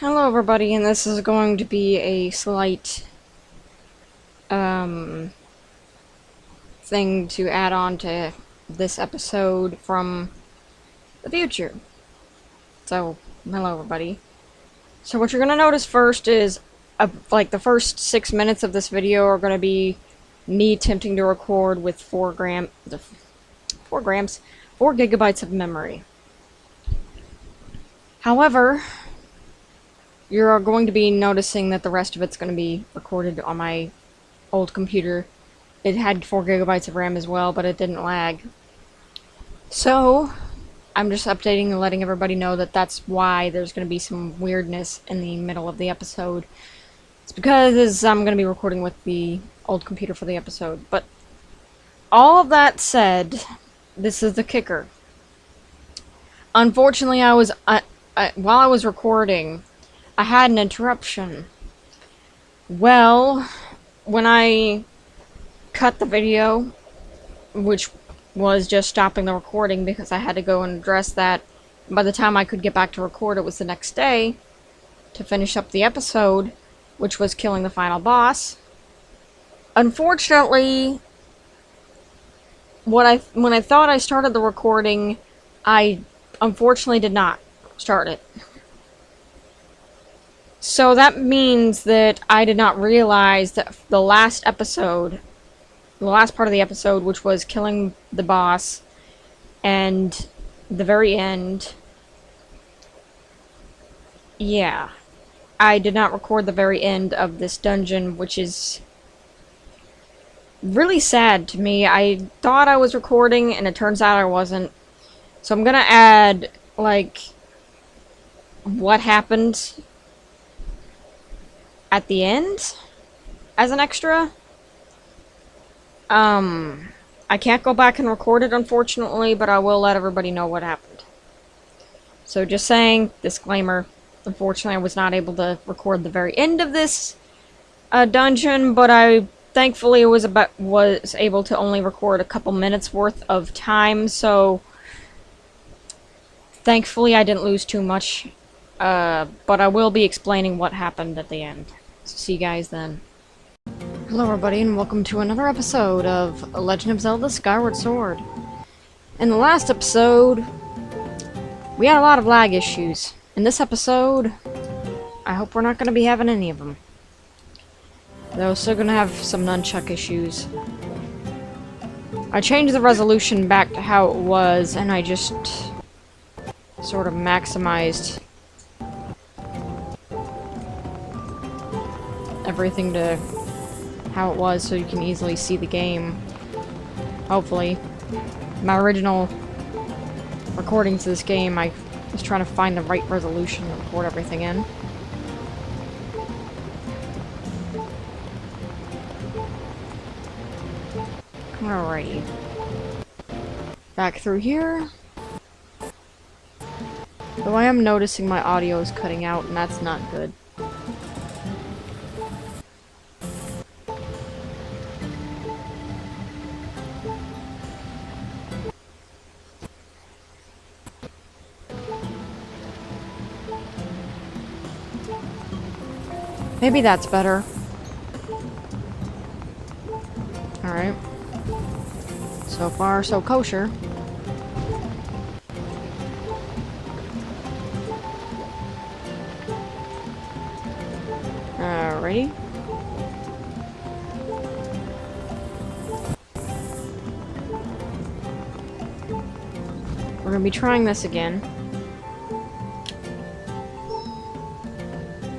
Hello everybody, and this is going to be a slight thing to add on to this episode from the future. So, hello everybody. So what you're going to notice first is like the first 6 minutes of this video are going to be me attempting to record with 4 gigabytes of memory. However, you're going to be noticing that the rest of it's going to be recorded on my old computer. It had 4 gigabytes of RAM as well, but it didn't lag. So, I'm just updating and letting everybody know that that's why there's going to be some weirdness in the middle of the episode. It's because I'm going to be recording with the old computer for the episode. But all of that said, this is the kicker. Unfortunately, while I was recording, I had an interruption. Well, when I cut the video, which was just stopping the recording because I had to go and address that, by the time I could get back to record, it was the next day to finish up the episode, which was killing the final boss. Unfortunately, when I thought I started the recording, I unfortunately did not start it. So that means that I did not realize that the last part of the episode, which was killing the boss, and the very end, yeah, I did not record the very end of this dungeon, which is really sad to me. I thought I was recording, and it turns out I wasn't. So I'm gonna add, like, what happened at the end as an extra. I can't go back and record it, unfortunately, but I will let everybody know what happened. So just saying, disclaimer, unfortunately I was not able to record the very end of this dungeon, but I thankfully was able to only record a couple minutes worth of time, so thankfully I didn't lose too much. But I will be explaining what happened at the end. So see you guys then. Hello everybody, and welcome to another episode of Legend of Zelda Skyward Sword. In the last episode, we had a lot of lag issues. In this episode, I hope we're not going to be having any of them. Though, still going to have some nunchuck issues. I changed the resolution back to how it was, and I just sort of maximized everything to how it was so you can easily see the game. Hopefully. My original recordings of this game, I was trying to find the right resolution to record everything in. Alrighty. Back through here. Though I am noticing my audio is cutting out, and that's not good. Maybe that's better. Alright. So far, so kosher. Alrighty. We're gonna be trying this again.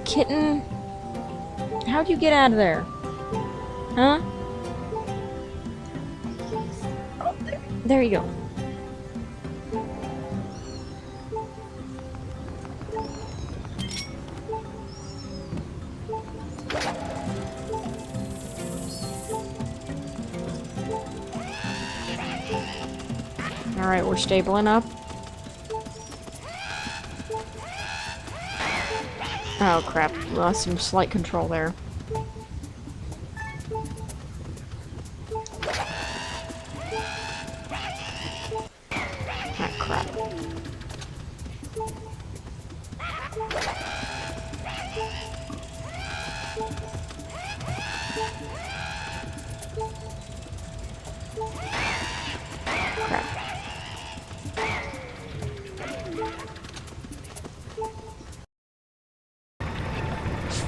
Kitten? How'd you get out of there? Huh? Oh, there you go. Alright, we're stabling up. Oh crap, lost some slight control there. Ah, crap.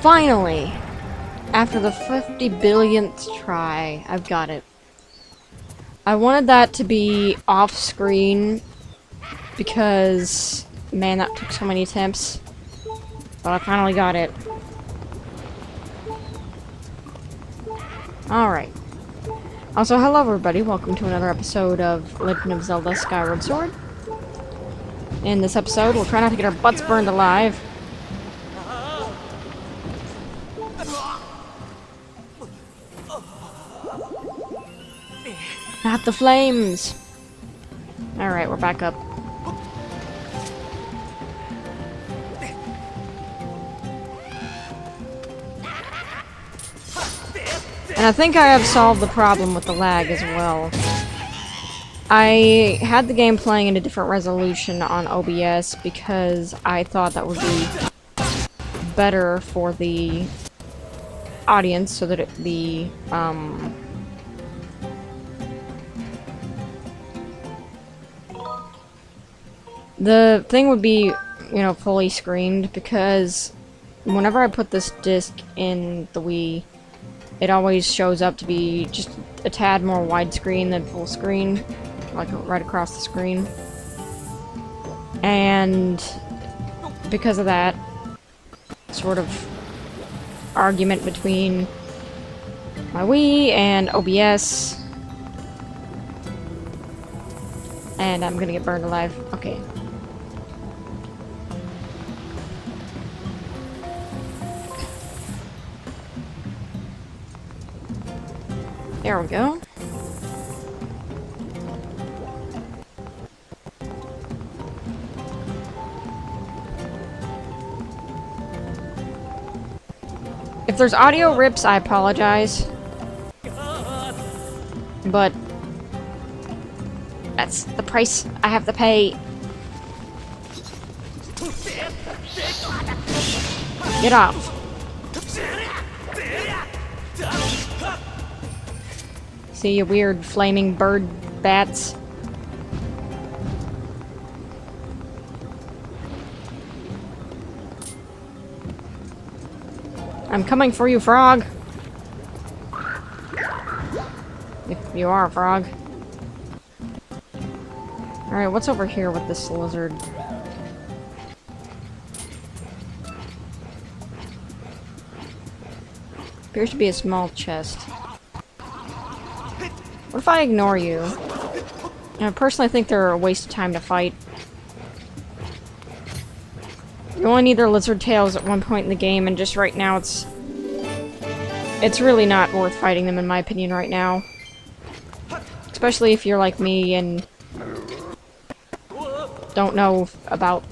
Finally! After the 50 billionth try, I've got it. I wanted that to be off-screen because, man, that took so many attempts. But I finally got it. Alright. Also, hello everybody, welcome to another episode of Legend of Zelda Skyward Sword. In this episode, we'll try not to get our butts burned alive. Not the flames! Alright, we're back up. And I think I have solved the problem with the lag as well. I had the game playing in a different resolution on OBS because I thought that would be better for the audience so that the thing would be, you know, fully screened, because whenever I put this disc in the Wii, it always shows up to be just a tad more widescreen than full screen, like right across the screen. And because of that sort of argument between my Wii and OBS, and I'm gonna get burned alive. Okay. There we go. If there's audio rips, I apologize. But that's the price I have to pay. Get off. See you weird flaming bird bats. I'm coming for you, frog. If you are a frog. Alright, what's over here with this lizard? Appears to be a small chest. What if I ignore you? I personally think they're a waste of time to fight. You only need their lizard tails at one point in the game, and just right now it's really not worth fighting them, in my opinion, right now. Especially if you're like me and don't know about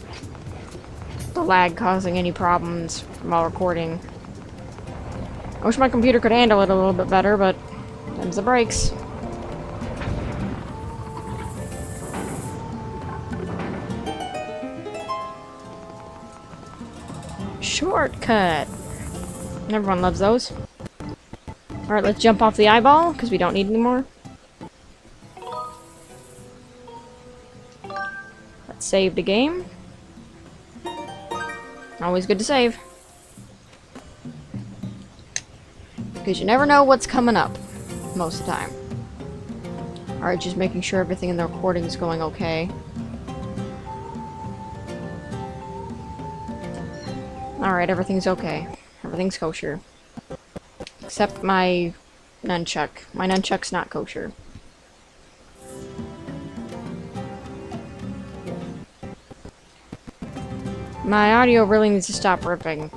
the lag causing any problems while recording. I wish my computer could handle it a little bit better, but them's the breaks. Shortcut! Everyone loves those. Alright, let's jump off the eyeball, because we don't need any more. Let's save the game. Always good to save. Because you never know what's coming up, most of the time. Alright, just making sure everything in the recording is going okay. Alright, everything's okay. Everything's kosher. Except my nunchuck. My nunchuck's not kosher. My audio really needs to stop ripping.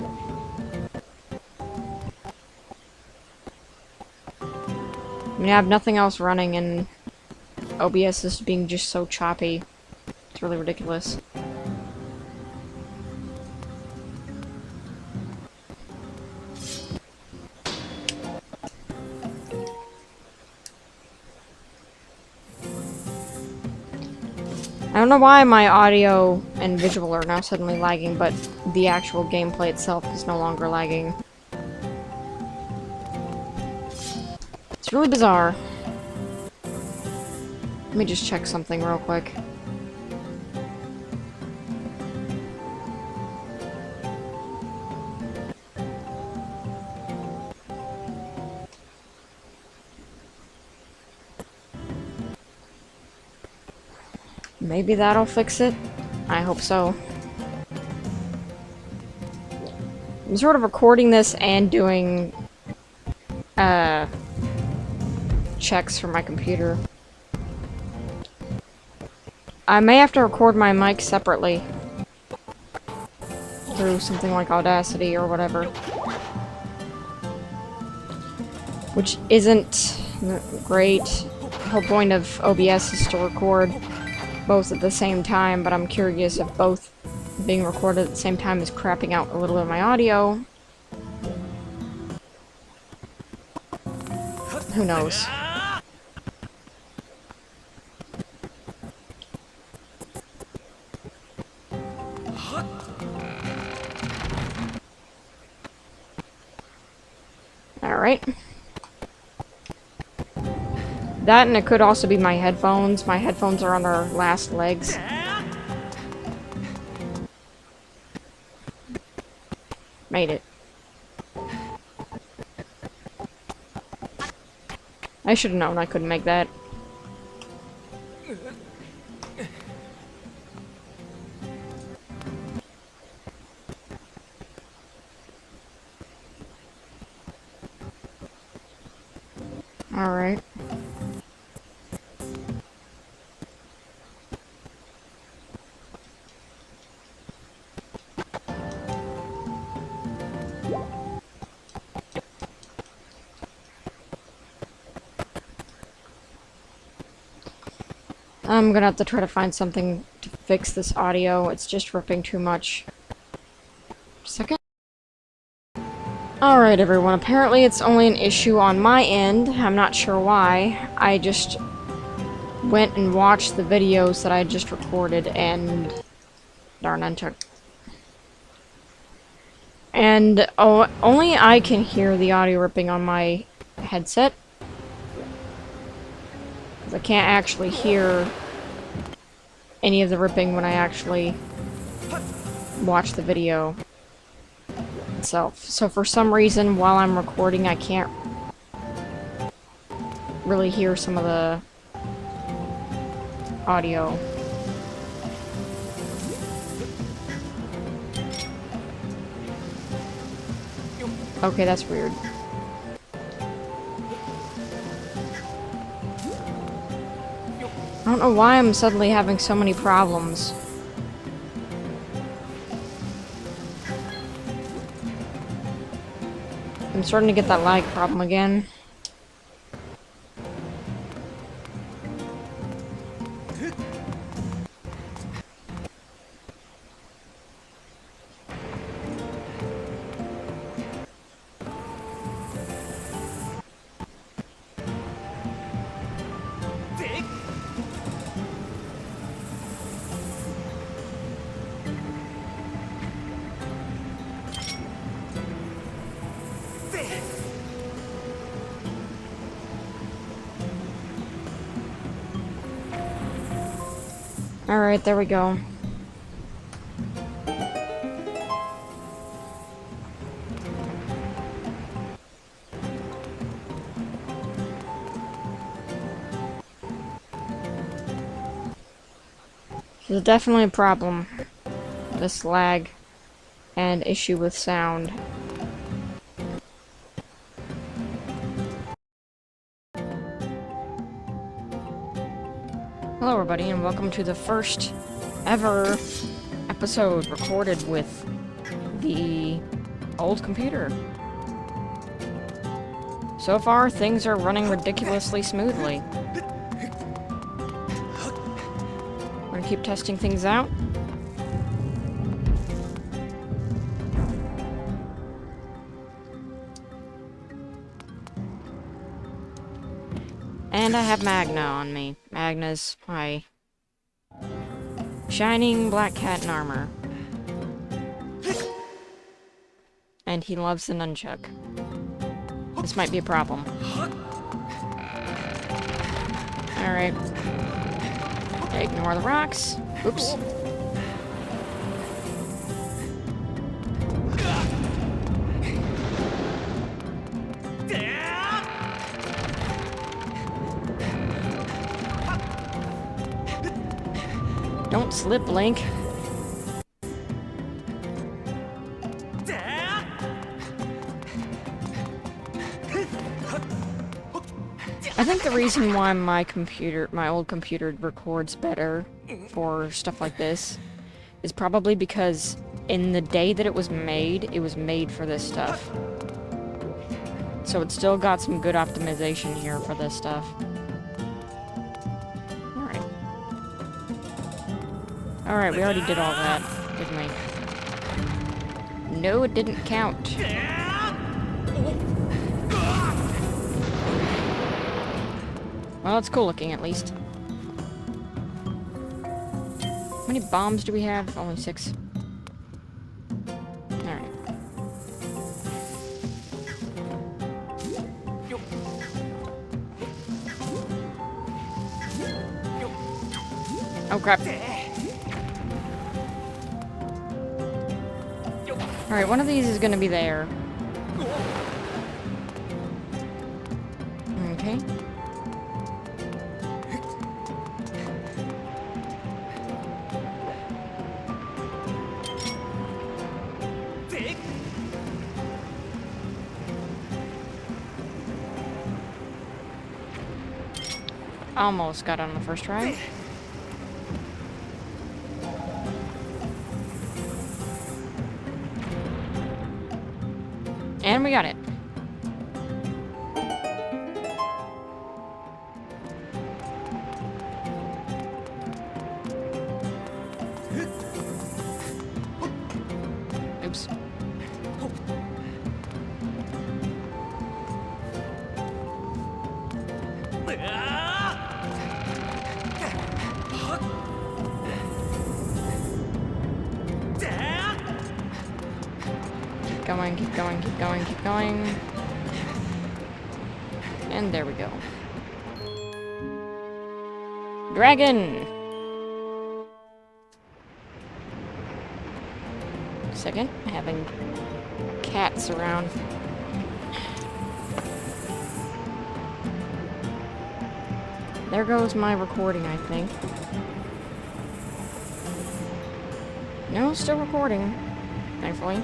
I mean, I have nothing else running, and OBS is being just so choppy. It's really ridiculous. I don't know why my audio and visual are now suddenly lagging, but the actual gameplay itself is no longer lagging. It's really bizarre. Let me just check something real quick. Maybe that'll fix it. I hope so. I'm sort of recording this and doing checks for my computer. I may have to record my mic separately through something like Audacity or whatever, which isn't great. The whole point of OBS is to record both at the same time, but I'm curious if both being recorded at the same time is crapping out a little bit of my audio. Who knows? Alright. That, and it could also be my headphones. My headphones are on their last legs. Made it. I should have known I couldn't make that. Alright. I'm gonna have to try to find something to fix this audio. It's just ripping too much. Second. Alright everyone, apparently it's only an issue on my end. I'm not sure why. I just went and watched the videos that I just recorded and... darn, untook. And only I can hear the audio ripping on my headset. I can't actually hear any of the ripping when I actually watch the video itself. So for some reason, while I'm recording, I can't really hear some of the audio. Okay, that's weird. I don't know why I'm suddenly having so many problems. I'm starting to get that lag problem again. Alright, there we go. There's definitely a problem. This lag and issue with sound. Hello everybody, and welcome to the first ever episode recorded with the old computer. So far, things are running ridiculously smoothly. I'm gonna keep testing things out. And I have Magna on me. Magna's my shining black cat in armor. And he loves the nunchuck. This might be a problem. Alright. Ignore the rocks. Oops. Don't slip, Link. I think the reason why my old computer records better for stuff like this is probably because in the day that it was made for this stuff. So it's still got some good optimization here for this stuff. Alright. Alright, we already did all that, didn't we? No, it didn't count. Well, it's cool looking, at least. How many bombs do we have? Only 6. Alright. Oh, crap. Alright, one of these is gonna be there. Okay. Almost got it on the first try. And we got it. Oops. Keep going, keep going, keep going. And there we go. Dragon! Second, having cats around. There goes my recording, I think. No, still recording, thankfully.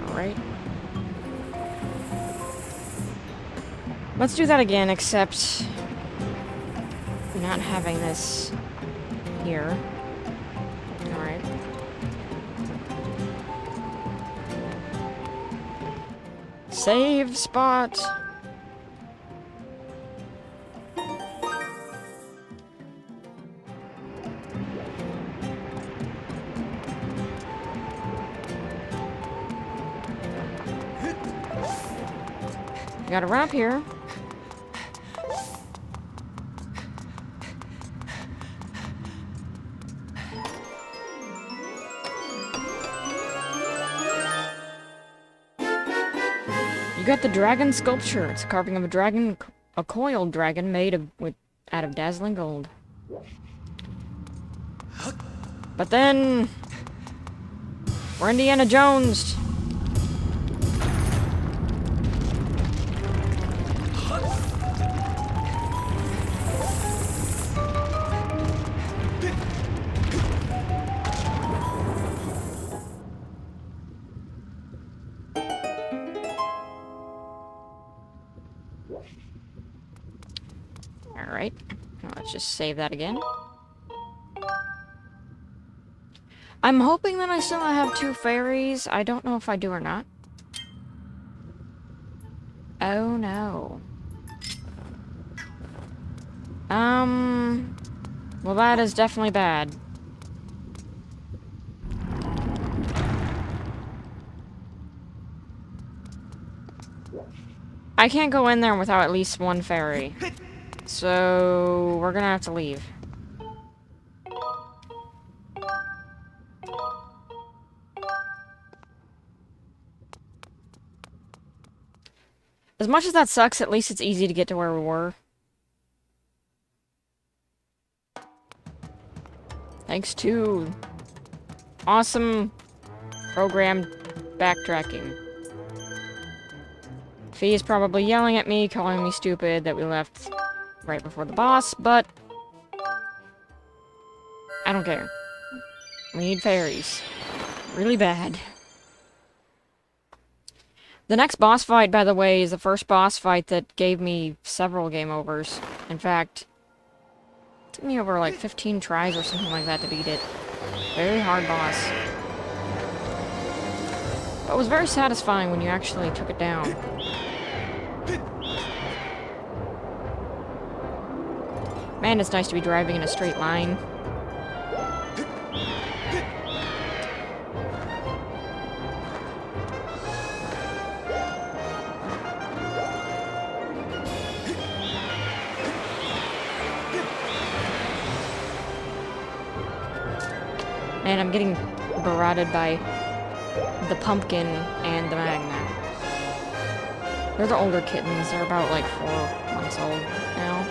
Alright. Let's do that again, except not having this here. Alright. Save spot! You gotta run up here. You got the dragon sculpture. It's a carving of a dragon, a coiled dragon made out of dazzling gold. But then we're Indiana Jones. Alright, let's just save that again. I'm hoping that I still have 2 fairies. I don't know if I do or not. Oh no. Well, that is definitely bad. I can't go in there without at least 1 fairy. So, we're gonna have to leave. As much as that sucks, at least it's easy to get to where we were. Thanks to awesome programmed backtracking. Fee is probably yelling at me, calling me stupid that we left right before the boss, but I don't care. We need fairies. Really bad. The next boss fight, by the way, is the first boss fight that gave me several game overs. In fact, it took me over like 15 tries or something like that to beat it. Very hard boss. But it was very satisfying when you actually took it down. Man, it's nice to be driving in a straight line. And I'm getting barraged by the pumpkin and the magnet. They're the older kittens. They're about like 4 months old now.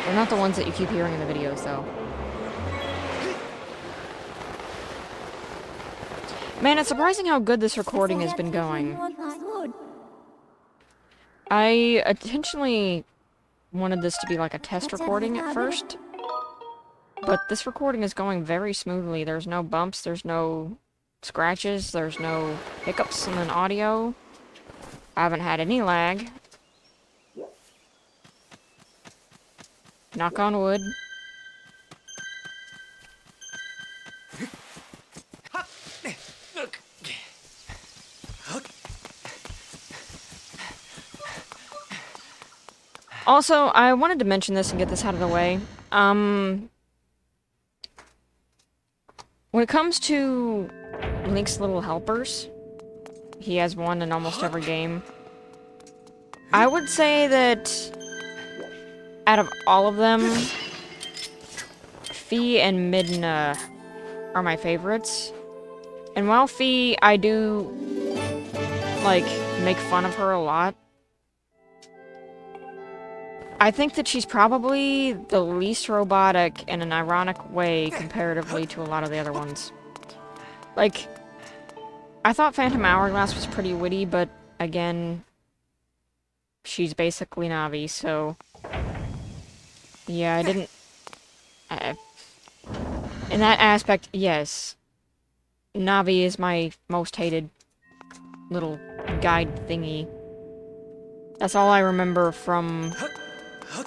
They're not the ones that you keep hearing in the videos, though. Man, it's surprising how good this recording has been going. I intentionally wanted this to be like a test recording at first, but this recording is going very smoothly. There's no bumps, there's no scratches, there's no hiccups in the audio. I haven't had any lag. Knock on wood. Also, I wanted to mention this and get this out of the way. When it comes to Link's little helpers, he has one in almost every game. I would say that out of all of them, Fee and Midna are my favorites. And while Fee, I do, like, make fun of her a lot, I think that she's probably the least robotic in an ironic way comparatively to a lot of the other ones. Like, I thought Phantom Hourglass was pretty witty, but again, she's basically Navi, so yeah, I didn't... in that aspect, yes. Navi is my most hated little guide thingy. That's all I remember from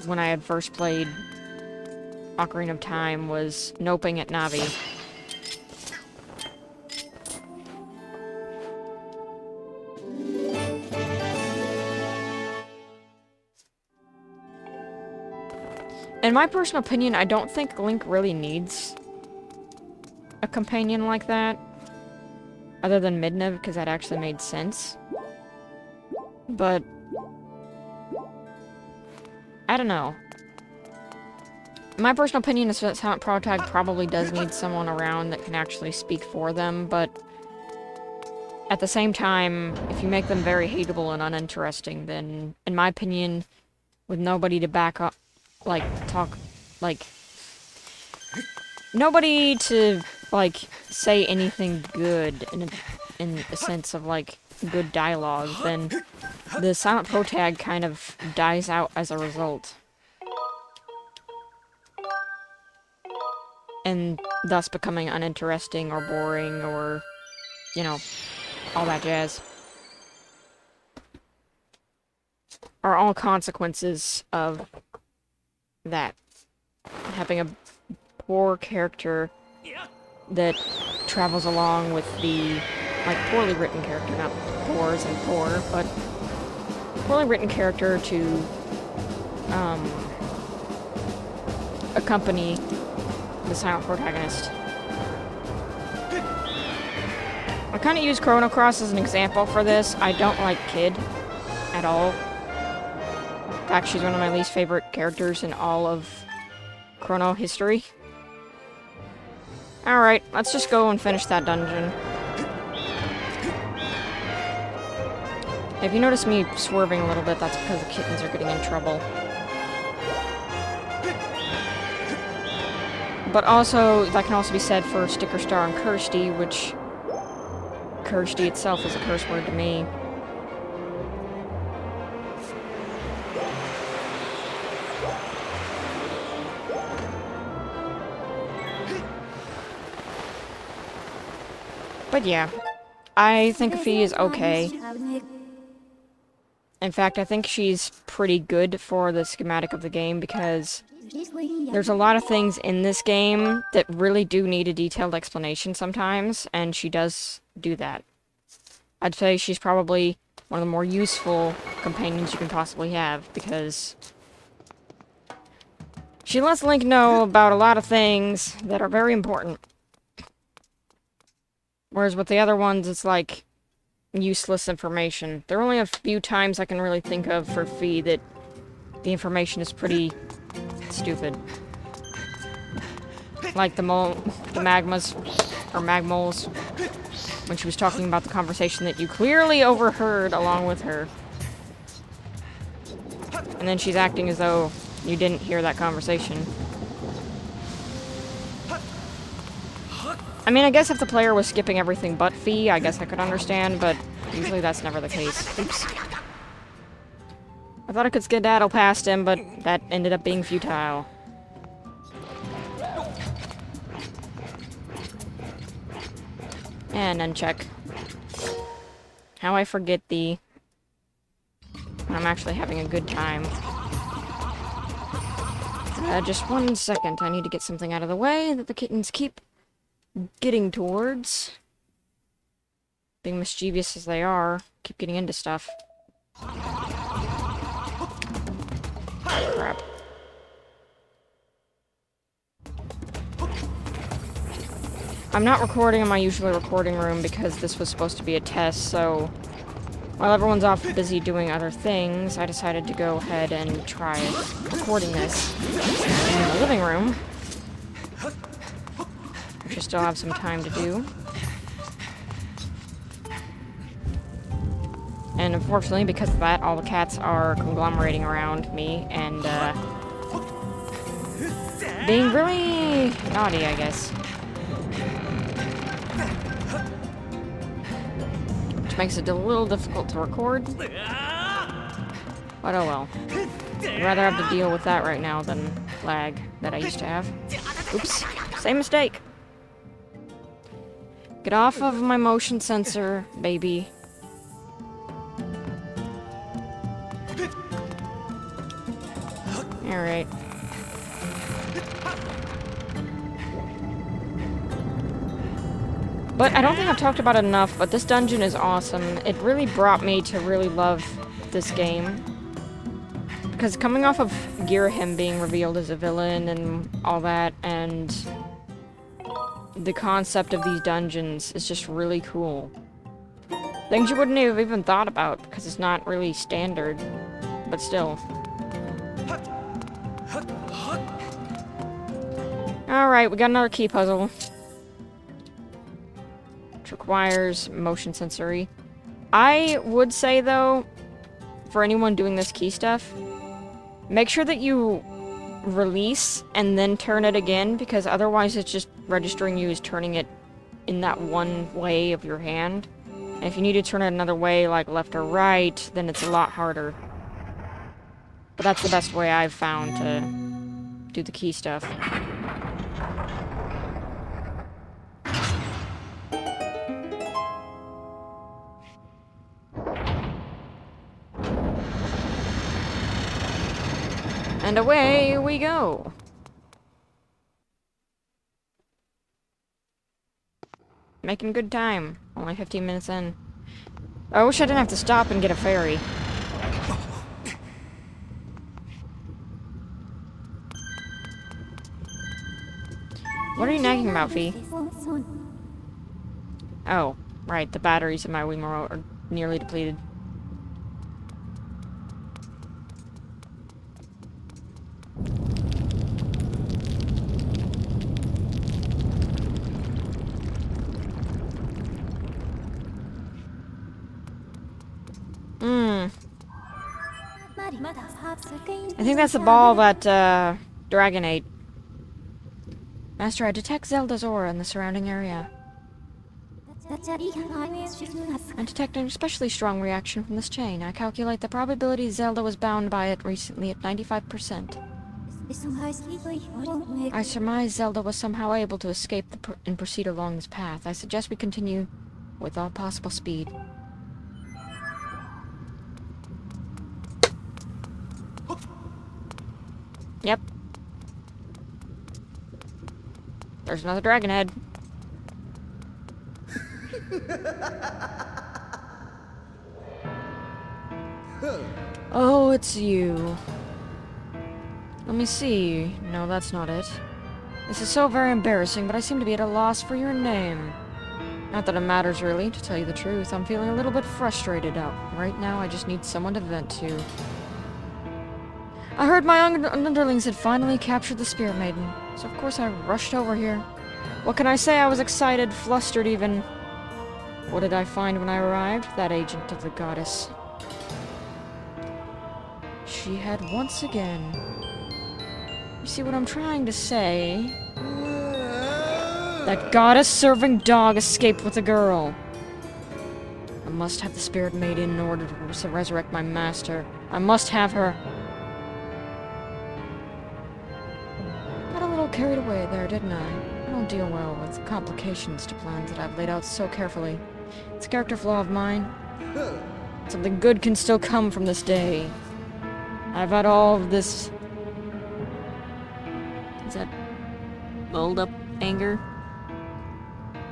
when I had first played Ocarina of Time, was noping at Navi. In my personal opinion, I don't think Link really needs a companion like that, other than Midna, because that actually made sense. But I don't know. My personal opinion is that Silent Protag probably does need someone around that can actually speak for them, but at the same time, if you make them very hateable and uninteresting, then, in my opinion, with nobody to back up, like, talk, like, nobody to, like, say anything good in a sense of, like, good dialogue, then the Silent Protag kind of dies out as a result. And thus becoming uninteresting or boring or, you know, all that jazz. Are all consequences of that. Having a poor character that travels along with the, like, poorly written character, not poor as in poor, but poorly written character to, accompany the silent protagonist. I kind of use Chrono Cross as an example for this. I don't like Kid at all. In fact, she's one of my least favorite characters in all of Chrono history. Alright, let's just go and finish that dungeon. If you notice me swerving a little bit, that's because the kittens are getting in trouble. But also, that can also be said for Sticker Star and Kirsty, which Kirsty itself is a curse word to me. But yeah, I think Fee is okay. In fact, I think she's pretty good for the schematic of the game because there's a lot of things in this game that really do need a detailed explanation sometimes, and she does do that. I'd say she's probably one of the more useful companions you can possibly have, because she lets Link know about a lot of things that are very important. Whereas with the other ones, it's like useless information. There are only a few times I can really think of for Fee that the information is pretty stupid. Like the magmas, or magmoles, when she was talking about the conversation that you clearly overheard along with her. And then she's acting as though you didn't hear that conversation. I mean, I guess if the player was skipping everything but Fee, I guess I could understand, but usually that's never the case. Oops. I thought I could skedaddle past him, but that ended up being futile. And uncheck. How I forget thee. I'm actually having a good time. Just 1 second. I need to get something out of the way that the kittens keep getting towards. Being mischievous as they are, keep getting into stuff. Crap. I'm not recording in my usual recording room because this was supposed to be a test, so while everyone's off busy doing other things, I decided to go ahead and try recording this in the living room, which I still have some time to do. And unfortunately, because of that, all the cats are conglomerating around me and being really naughty, I guess. Which makes it a little difficult to record. But oh well. I'd rather have to deal with that right now than lag that I used to have. Oops. Same mistake. Get off of my motion sensor, baby. Alright. But I don't think I've talked about it enough, but this dungeon is awesome. It really brought me to really love this game. Because coming off of Girahim being revealed as a villain and all that, and the concept of these dungeons is just really cool. Things you wouldn't have even thought about, because it's not really standard, but still. Alright, we got another key puzzle. Which requires motion sensory. I would say, though, for anyone doing this key stuff, make sure that you release and then turn it again, because otherwise it's just registering you as turning it in that one way of your hand. And if you need to turn it another way, like left or right, then it's a lot harder. But that's the best way I've found to do the key stuff. And away we go! Making good time. Only 15 minutes in. I wish I didn't have to stop and get a ferry. What are you nagging about, Fee? Oh, right, the batteries in my Wiimote are nearly depleted. I think that's the ball that, Dragon ate. Master, I detect Zelda's aura in the surrounding area. I detect an especially strong reaction from this chain. I calculate the probability Zelda was bound by it recently at 95%. I surmise Zelda was somehow able to escape and proceed along this path. I suggest we continue with all possible speed. Yep. There's another dragon head. Oh, it's you. Let me see. No, that's not it. This is so very embarrassing, but I seem to be at a loss for your name. Not that it matters, really, to tell you the truth. I'm feeling a little bit frustrated out. Right now, I just need someone to vent to. I heard my underlings had finally captured the Spirit Maiden, so of course I rushed over here. What can I say? I was excited, flustered even. What did I find when I arrived? That agent of the goddess. She had once again. You see what I'm trying to say? That goddess-serving dog escaped with a girl. I must have the Spirit Maiden in order to resurrect my master. I must have her. Got a little carried away there, didn't I? I don't deal well with complications to plans that I've laid out so carefully. It's a character flaw of mine. Something good can still come from this day. I've had all of this... Is that... build up anger?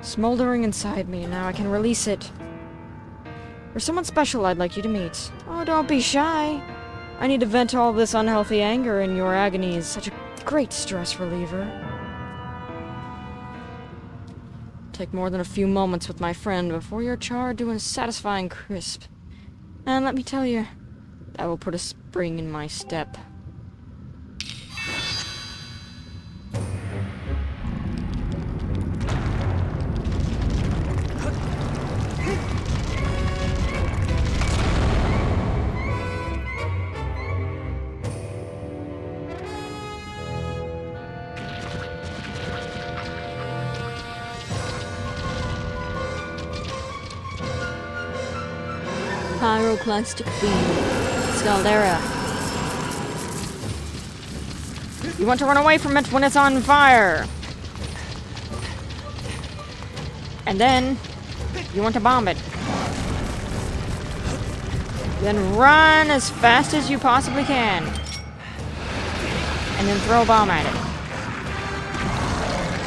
Smoldering inside me, and now I can release it. There's someone special I'd like you to meet. Oh, don't be shy. I need to vent all this unhealthy anger, and your agony is such a great stress reliever. Take more than a few moments with my friend before you're charred to a satisfying crisp. And let me tell you, that will put a spring in my step. Pyroclastic beam. Scaldera. You want to run away from it when it's on fire. And then you want to bomb it. Then run as fast as you possibly can. And then throw a bomb at it.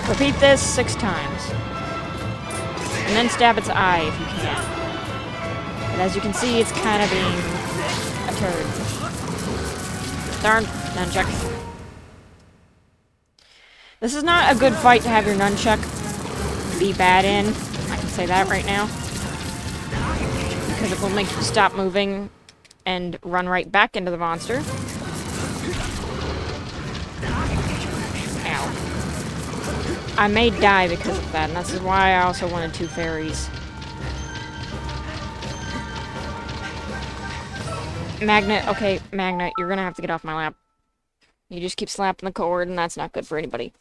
Repeat this 6 times. And then stab its eye if you can. But as you can see, it's kind of being a turd. Darn, nunchuck. This is not a good fight to have your nunchuck be bad in. I can say that right now. Because it will make you stop moving and run right back into the monster. Ow. I may die because of that, and that's why I also wanted 2 fairies. Magnet, okay, Magnet, you're gonna have to get off my lap. You just keep slapping the cord, and that's not good for anybody.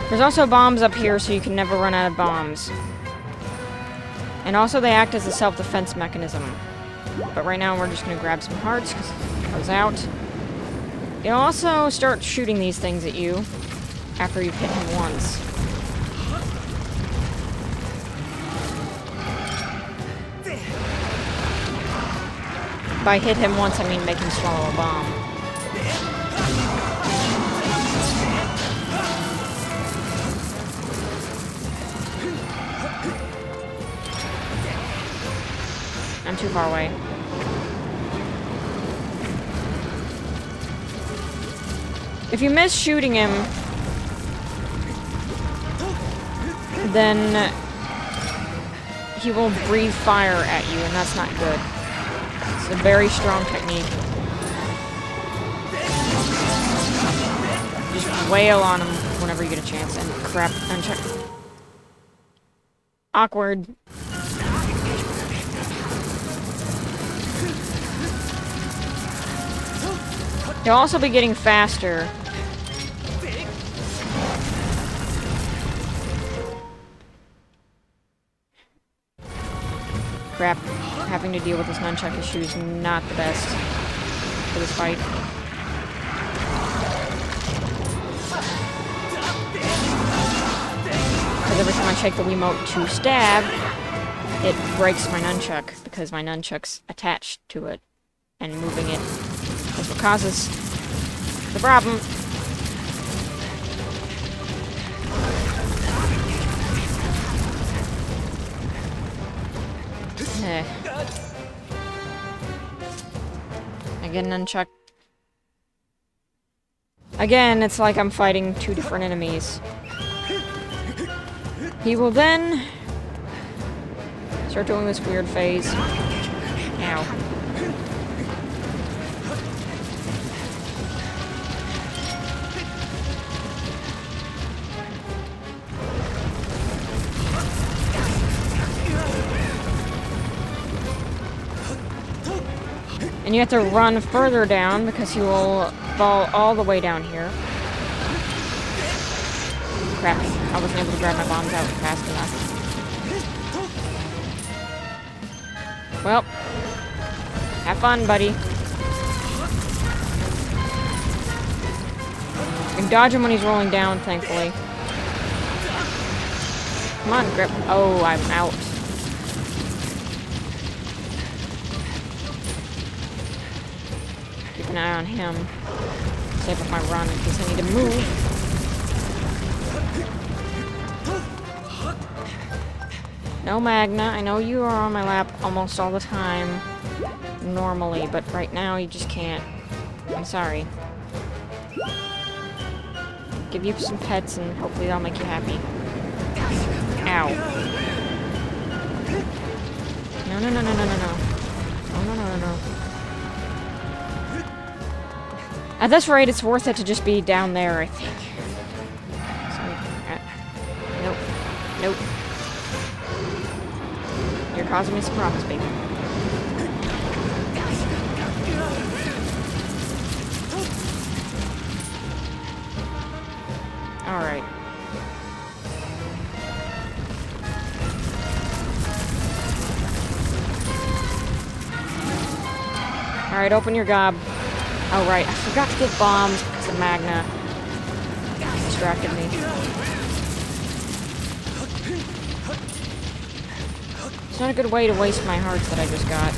There's also bombs up here, so you can never run out of bombs. And also they act as a self-defense mechanism. But right now we're just gonna grab some hearts, because it goes out. You'll also start shooting these things at you after you've hit him once. By hit him once, I mean make him swallow a bomb. I'm too far away. If you miss shooting him, then he will breathe fire at you, and that's not good. It's a very strong technique. Just wail on him whenever you get a chance, and crap, uncheck. Awkward. You'll also be getting faster. Crap. Having to deal with this nunchuck issue is not the best for this fight. Because every time I shake the Wiimote to stab, it breaks my nunchuck, because my nunchuck's attached to it. And moving it is what causes the problem. Again, nunchuck. Again, it's like I'm fighting two different enemies. He will then start doing this weird phase. Ow. And you have to run further down because he will fall all the way down here. Crap, I wasn't able to grab my bombs out fast enough. Well, have fun, buddy. You can dodge him when he's rolling down, thankfully. Come on, grip. Oh, I'm out. Keep an eye on him. Save up my run in case I need to move. No, Magna, I know you are on my lap almost all the time. Normally, but right now you just can't. I'm sorry. Give you some pets and hopefully that'll make you happy. Ow. No, no, no, no, no, no, no. Oh, no, no, no, no. At this rate, it's worth it to just be down there, I think. Nope. Nope. You're causing me some problems, baby. Alright. Alright, open your gob. Oh, right. I forgot to get bombs because of Magna. Distracted me. It's not a good way to waste my hearts that I just got.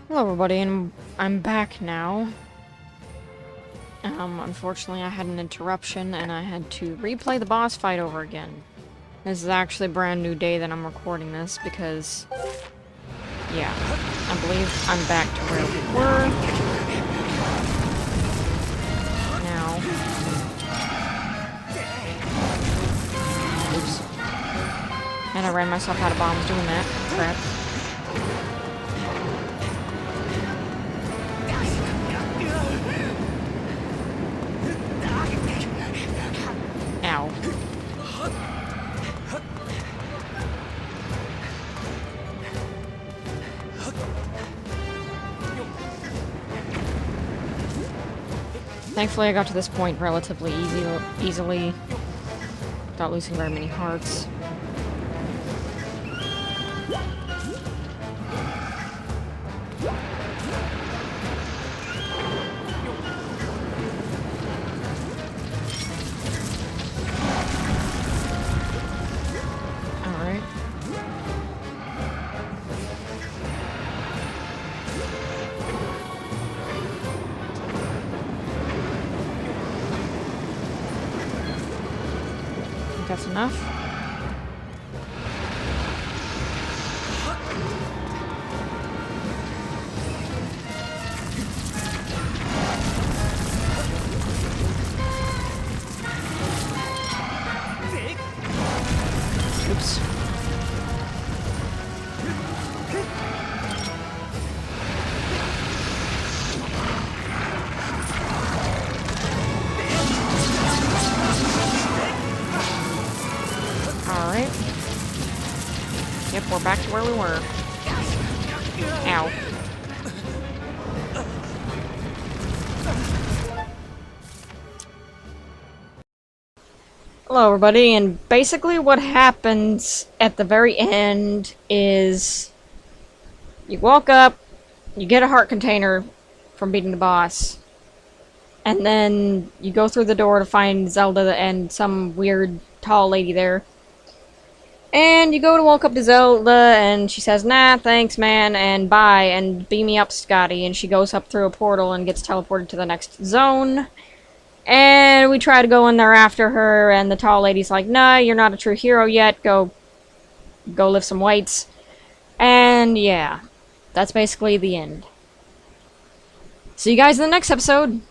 Hello, everybody, and I'm back now. Unfortunately, I had an interruption, and I had to replay the boss fight over again. This is actually a brand new day that I'm recording this, because... yeah, I believe I'm back to where we were. Now... oops. And I ran myself out of bombs doing that. Crap. Ow. Thankfully, I got to this point relatively easily, without losing very many hearts. Alright. That's enough. Oops. We're back to where we were. Ow. Hello everybody, and basically what happens at the very end is you walk up, you get a heart container from beating the boss, and then you go through the door to find Zelda and some weird tall lady there. And you go to walk up to Zelda, and she says, "Nah, thanks, man, and bye, and beam me up, Scotty." And she goes up through a portal and gets teleported to the next zone. And we try to go in there after her, and the tall lady's like, "Nah, you're not a true hero yet. Go lift some weights." And yeah, that's basically the end. See you guys in the next episode.